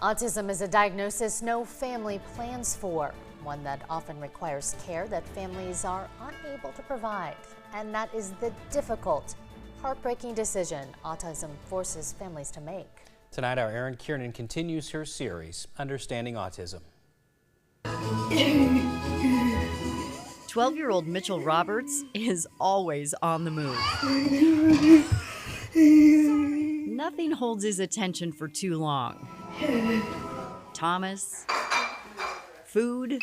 Autism is a diagnosis no family plans for, one that often requires care that families are unable to provide. And that is the difficult, heartbreaking decision autism forces families to make. Tonight, our Erin Kiernan continues her series, Understanding Autism. 12-year-old Mitchell Roberts is always on the move. Nothing holds his attention for too long. Thomas, food,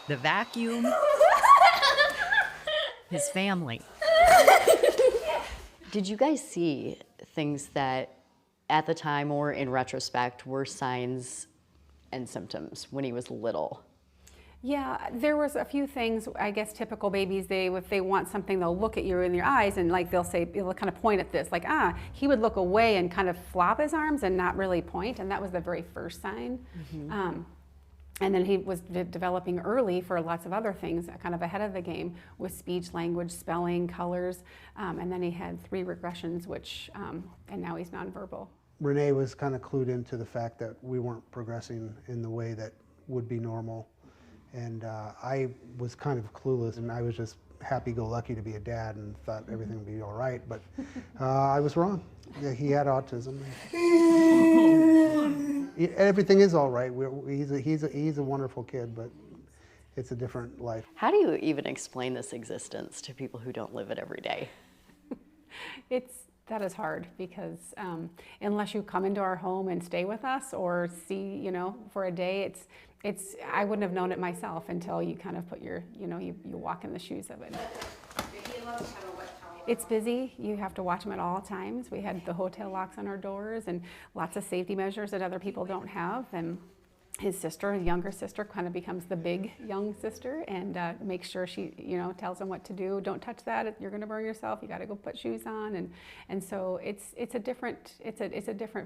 the vacuum, his family. Did you guys see things that at the time or in retrospect were signs and symptoms when he was little? Yeah, there was a few things. I guess typical babies, if they want something, they'll look at you in your eyes and they'll kind of point at this, he would look away and kind of flop his arms and not really point, and that was the very first sign. Mm-hmm. And then he was developing early for lots of other things, kind of ahead of the game with speech, language, spelling, colors, and then he had 3 regressions, and now he's nonverbal. Renee was kind of clued into the fact that we weren't progressing in the way that would be normal. And I was kind of clueless, and I was just happy-go-lucky to be a dad and thought everything would be all right, but I was wrong. Yeah, he had autism. Everything is all right. He's a wonderful kid, but it's a different life. How do you even explain this existence to people who don't live it every day? That is hard because unless you come into our home and stay with us or see, for a day, I wouldn't have known it myself until you kind of put you walk in the shoes of it. It's busy. You have to watch him at all times. We had the hotel locks on our doors and lots of safety measures that other people don't have. And his younger sister, kind of becomes the big young sister and makes sure she, tells him what to do. Don't touch that. You're going to burn yourself. You got to go put shoes on. And so it's a different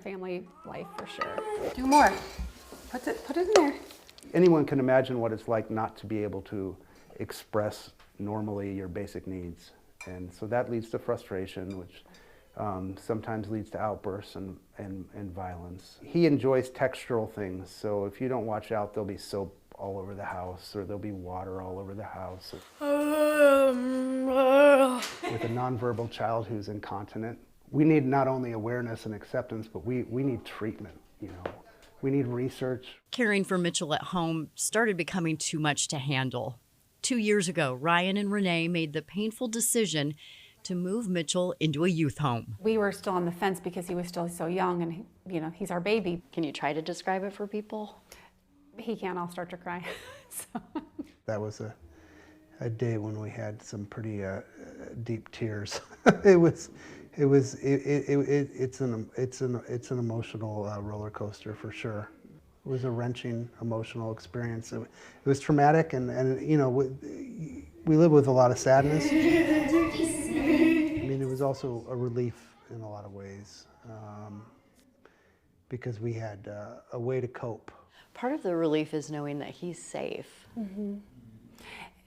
family life for sure. Do more. Put it in there. Anyone can imagine what it's like not to be able to express normally your basic needs. And so that leads to frustration, which sometimes leads to outbursts and violence. He enjoys textural things, so if you don't watch out, there'll be soap all over the house, or there'll be water all over the house. With a nonverbal child who's incontinent, we need not only awareness and acceptance, but we need treatment, We need research. Caring for Mitchell at home started becoming too much to handle. 2 years ago, Ryan and Renee made the painful decision to move Mitchell into a youth home. We were still on the fence because he was still so young and, he's our baby. Can you try to describe it for people? He can't, I'll start to cry. So. That was a day when we had some pretty deep tears. It's an emotional roller coaster for sure. It was a wrenching emotional experience. It was traumatic, and we live with a lot of sadness. I mean, it was also a relief in a lot of ways because we had a way to cope. Part of the relief is knowing that he's safe. Mm-hmm.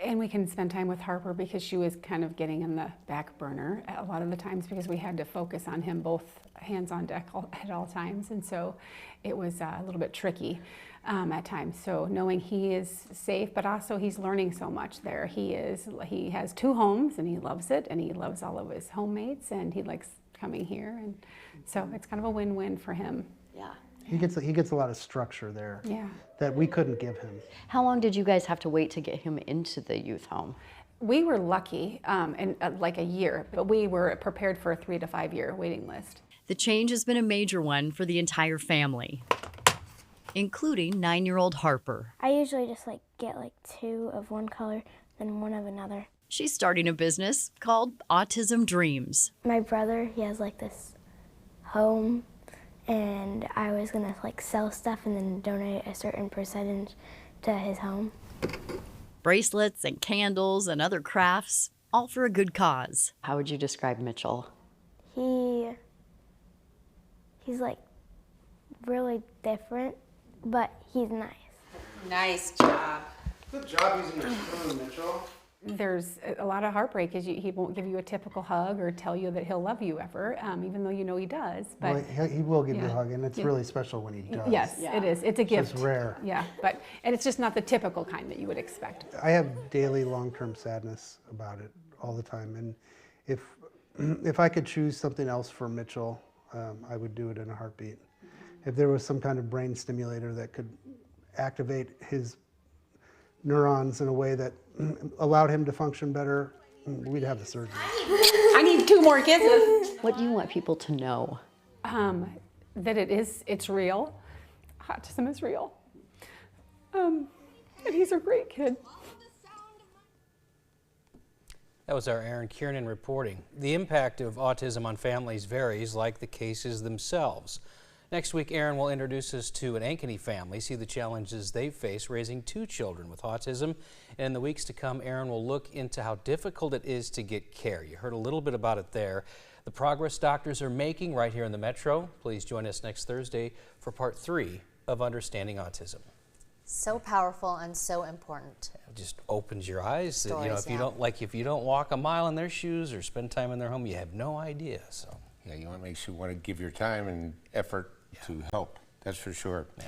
And we can spend time with Harper because she was kind of getting in the back burner a lot of the times because we had to focus on him, both hands on deck at all times. And so it was a little bit tricky at times. So knowing he is safe, but also he's learning so much there. He has 2 homes and he loves it, and he loves all of his homemates, and he likes coming here. And so it's kind of a win-win for him. Yeah. He gets a lot of structure there that we couldn't give him. How long did you guys have to wait to get him into the youth home? We were lucky, in like a year, but we were prepared for a 3 to 5 year waiting list. The change has been a major one for the entire family, including 9-year-old Harper. I usually just get 2 of one color, then 1 of another. She's starting a business called Autism Dreams. My brother, he has this home, and I was gonna sell stuff and then donate a certain percentage to his home. Bracelets and candles and other crafts, all for a good cause. How would you describe Mitchell? He's really different, but he's nice. Nice job. Good job using your spoon, Mitchell. there's a lot of heartbreak as he won't give you a typical hug or tell you that he'll love you ever, even though you know he does. But well, he will give you a yeah. hug, and it's really special when he does. Yes, it is. It's a gift. It's rare. Yeah, and it's just not the typical kind that you would expect. I have daily long-term sadness about it all the time, and if I could choose something else for Mitchell, I would do it in a heartbeat. If there was some kind of brain stimulator that could activate his neurons in a way that allowed him to function better, we'd have the surgery. I need 2 more kisses. What do you want people to know? That it's real. Autism is real. And he's a great kid. That was our Aaron Kiernan reporting. The impact of autism on families varies, like the cases themselves. Next week, Aaron will introduce us to an Ankeny family, see the challenges they face raising 2 children with autism. And in the weeks to come, Aaron will look into how difficult it is to get care. You heard a little bit about it there. The progress doctors are making right here in the Metro. Please join us next Thursday for part 3 of Understanding Autism. So powerful and so important. It just opens your eyes that, Stories, if you don't walk a mile in their shoes or spend time in their home, you have no idea. So Yeah, you want to make sure you want to give your time and effort to help. That's for sure. Yeah.